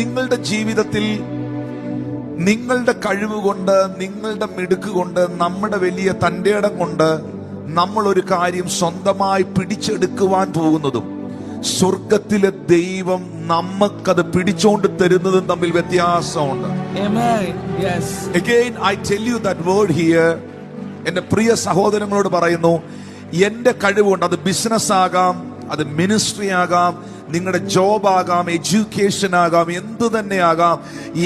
നിങ്ങളുടെ ജീവിതത്തിൽ നിങ്ങളുടെ കഴിവ് കൊണ്ട്, നിങ്ങളുടെ മിടുക്ക് കൊണ്ട്, നമ്മുടെ വലിയ തന്റെ ഇടം കൊണ്ട് നമ്മൾ ഒരു കാര്യം സ്വന്തമായി പിടിച്ചെടുക്കുവാൻ പോകുന്നതും സ്വർഗത്തിലെ ദൈവം നമുക്കത് പിടിച്ചോണ്ട് തരുന്നതും തമ്മിൽ വ്യത്യാസമുണ്ട്. Again, I tell you that word here. എന്റെ പ്രിയ സഹോദരങ്ങളോട് പറയുന്നു, എന്റെ കഴിവുകൊണ്ട്, അത് ബിസിനസ് ആകാം, അത് മിനിസ്ട്രി ആകാം, നിങ്ങളുടെ ജോബ് ആകാം, എഡ്യൂക്കേഷൻ ആകാം, എന്തു തന്നെ ആകാം,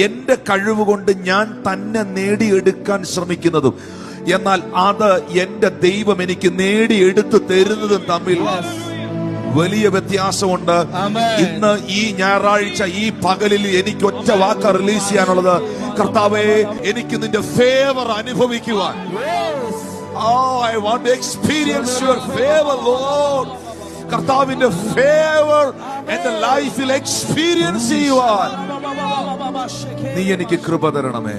എന്റെ കഴിവ് കൊണ്ട് ഞാൻ തന്നെ നേടിയെടുക്കാൻ ശ്രമിക്കുന്നതും എന്നാൽ അത് എന്റെ ദൈവം എനിക്ക് നേടിയെടുത്ത് തരുന്നതും തമ്മിൽ വലിയ വ്യത്യാസമുണ്ട്. ഇന്ന് ഈ ഞായറാഴ്ച ഈ പകലിൽ എനിക്ക് ഒറ്റ വാക്ക് റിലീസ് ചെയ്യാനുള്ളത്, കർത്താവേ, എനിക്ക് നിന്റെ ഫേവർ അനുഭവിക്കുവാൻ. Oh, I want to experience your favor, Lord. കർത്താവിന്റെ ഫേവർ എന്റെ ലൈഫിൽ എക്സ്പീരിയൻസ് ചെയ്യുവാൻ നീ എനിക്ക് കൃപ തരണമേ.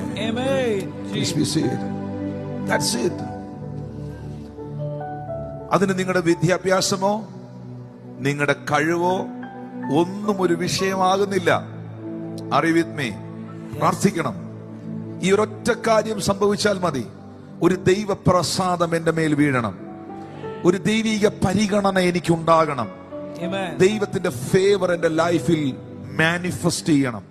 That's it. അതിന് നിങ്ങളുടെ വിദ്യാഭ്യാസമോ നിങ്ങളുടെ കഴിവോ ഒന്നും ഒരു വിഷയമാകുന്നില്ല. Are you with me? പ്രാർത്ഥിക്കണം. ഈ ഒരൊറ്റ കാര്യം സംഭവിച്ചാൽ മതി. ഒരു ദൈവപ്രസാദം എന്റെ മേൽ വീഴണം, ഒരു ദൈവിക പരിഗണന എനിക്കുണ്ടാകണം, ദൈവത്തിന്റെ ഫേവർ എന്റെ ലൈഫിൽ മാനിഫെസ്റ്റ് ചെയ്യണം.